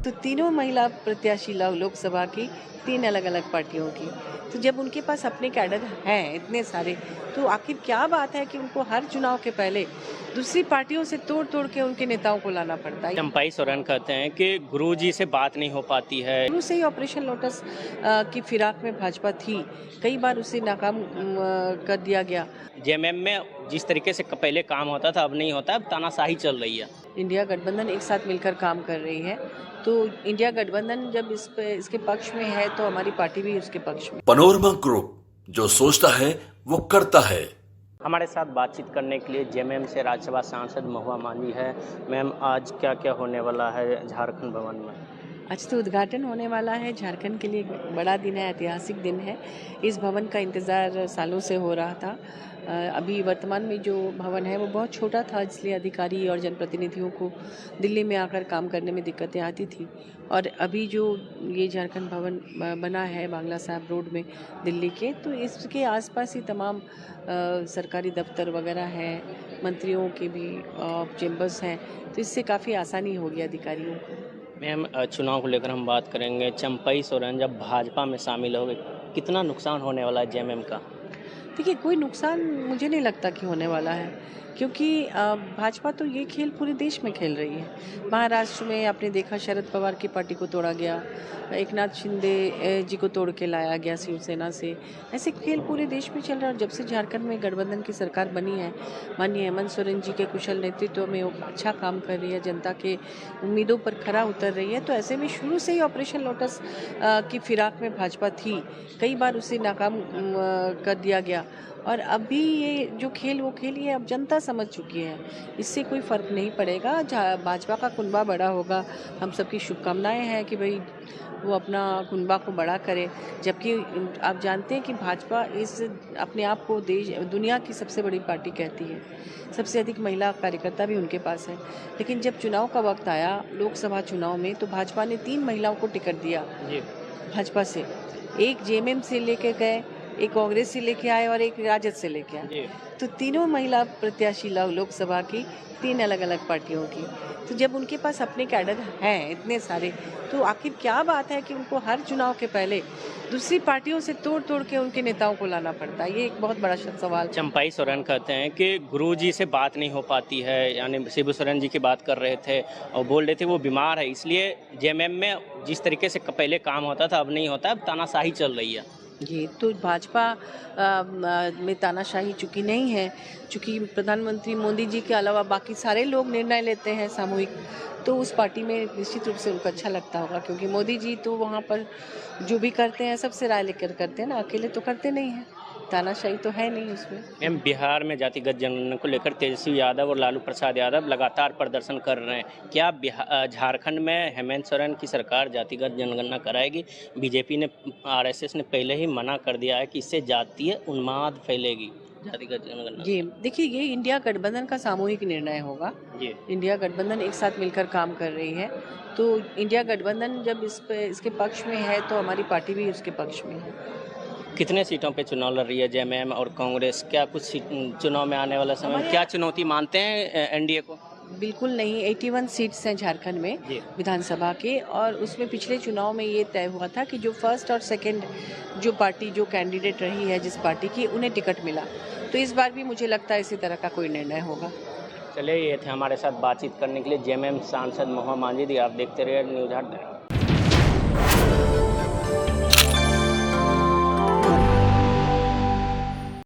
तो तीनों महिला प्रत्याशी लोकसभा की 3 अलग-अलग पार्टियों की। तो जब उनके पास अपने कैडर हैं इतने सारे, तो आखिर क्या बात है कि उनको हर चुनाव के पहले दूसरी पार्टियों से तोड़-तोड़ के उनके नेताओं को लाना पड़ता है। चंपाई सोरेन कहते हैं कि गुरुजी से बात नहीं हो पाती है। शुरू से ही ऑपरेशन लोटस की फिराक में भाजपा थी। कई बार उसे नाकाम कर दिया गया। जेएमएम में जिस तरीके से पहले काम होता था अब नहीं होता, अब तानाशाही चल रही है। इंडिया गठबंधन एक साथ मिलकर काम कर रही है, तो इंडिया गठबंधन जब इसके पक्ष में है तो हमारी पार्टी भी उसके पक्ष में। पनोरमा ग्रुप, जो सोचता है वो करता है। हमारे साथ बातचीत करने के लिए जेएमएम से राज्यसभा सांसद महुआ मांझी है। मैम, आज क्या क्या होने वाला है झारखंड भवन में? आज तो उद्घाटन होने वाला है। झारखंड के लिए एक बड़ा दिन है, ऐतिहासिक दिन है। इस भवन का इंतज़ार सालों से हो रहा था। अभी वर्तमान में जो भवन है वो बहुत छोटा था, इसलिए अधिकारी और जनप्रतिनिधियों को दिल्ली में आकर काम करने में दिक्कतें आती थी। और अभी जो ये झारखंड भवन बना है बांग्ला साहब रोड में दिल्ली के, तो इसके आसपास ही तमाम सरकारी दफ्तर वगैरह हैं, मंत्रियों के भी चेम्बर्स हैं, तो इससे काफ़ी आसानी होगी अधिकारियों को। मैम, चुनाव को लेकर हम बात करेंगे। चंपाई सोरेन जब भाजपा में शामिल हो गए, कितना नुकसान होने वाला है जेएमएम का? देखिए, कोई नुकसान मुझे नहीं लगता कि होने वाला है, क्योंकि भाजपा तो ये खेल पूरे देश में खेल रही है। महाराष्ट्र में आपने देखा शरद पवार की पार्टी को तोड़ा गया, एकनाथ शिंदे जी को तोड़ के लाया गया शिवसेना से। ऐसे खेल पूरे देश में चल रहा है। और जब से झारखंड में गठबंधन की सरकार बनी है, माननीय हेमंत सोरेन जी के कुशल नेतृत्व में वो अच्छा काम कर रही है, जनता के उम्मीदों पर खरा उतर रही है, तो ऐसे में शुरू से ही ऑपरेशन लोटस की फिराक में भाजपा थी। कई बार उसे नाकाम कर दिया गया। और अभी ये जो खेल वो खेल ये अब जनता समझ चुकी है, इससे कोई फ़र्क नहीं पड़ेगा। भाजपा का कुनबा बड़ा होगा। हम सबकी शुभकामनाएं हैं कि भाई वो अपना कुनबा को बड़ा करे। जबकि आप जानते हैं कि भाजपा इस अपने आप को दुनिया की सबसे बड़ी पार्टी कहती है। सबसे अधिक महिला कार्यकर्ता भी उनके पास है। लेकिन जब चुनाव का वक्त आया लोकसभा चुनाव में, तो भाजपा ने 3 महिलाओं को टिकट दिया जी। भाजपा से। एक जेएमएम से लेके गए, एक कांग्रेस से लेके आए और एक राजद से लेके आए। जी। तो तीनों महिला प्रत्याशी लोकसभा की 3 अलग-अलग पार्टियों की। तो जब उनके पास अपने कैडर हैं इतने सारे, तो आखिर क्या बात है कि उनको हर चुनाव के पहले दूसरी पार्टियों से तोड़-तोड़ के उनके नेताओं को लाना पड़ता है? ये एक बहुत बड़ा सवाल। चंपाई सोरेन कहते हैं कि गुरुजी से बात नहीं हो पाती है, यानी शिबू सोरेन जी की बात कर रहे थे और बोल रहे थे वो बीमार है, इसलिए जेएमएम में जिस तरीके से पहले काम होता था अब नहीं होता, अब तानाशाही चल रही है। ये तो भाजपा में तानाशाही चूँकि नहीं है, चूँकि प्रधानमंत्री मोदी जी के अलावा बाकी सारे लोग निर्णय लेते हैं सामूहिक, तो उस पार्टी में निश्चित रूप से उनको अच्छा लगता होगा, क्योंकि मोदी जी तो वहाँ पर जो भी करते हैं सबसे राय लेकर करते हैं ना, अकेले तो करते नहीं हैं। तानाशाही तो है नहीं उसमें। मैम, बिहार में जातिगत जनगणना को लेकर तेजस्वी यादव और लालू प्रसाद यादव लगातार प्रदर्शन कर रहे हैं। क्या झारखंड में हेमंत सोरेन की सरकार जातिगत जनगणना कराएगी? बीजेपी ने, आरएसएस ने पहले ही मना कर दिया है कि इससे जातीय उन्माद फैलेगी, जातिगत जनगणना। जी, देखिए, ये इंडिया गठबंधन का सामूहिक निर्णय होगा। जी। इंडिया गठबंधन एक साथ मिलकर काम कर रही है, तो इंडिया गठबंधन जब इसके पक्ष में है तो हमारी पार्टी भी उसके पक्ष में है। कितने सीटों पे चुनाव लड़ रही है जेएमएम और कांग्रेस? क्या कुछ चुनाव में आने वाला समय में क्या चुनौती मानते हैं एनडीए को? बिल्कुल नहीं, 81 सीट्स हैं झारखंड में जी। विधानसभा के, और उसमें पिछले चुनाव में ये तय हुआ था कि जो फर्स्ट और सेकंड जो पार्टी जो कैंडिडेट रही है जिस पार्टी की, उन्हें टिकट मिला। तो इस बार भी मुझे लगता है इसी तरह का कोई निर्णय होगा। चलिए, ये थे हमारे साथ बातचीत करने के लिए जेएमएम सांसद महुआ मांझी। आप देखते रहिए न्यूज़ हट।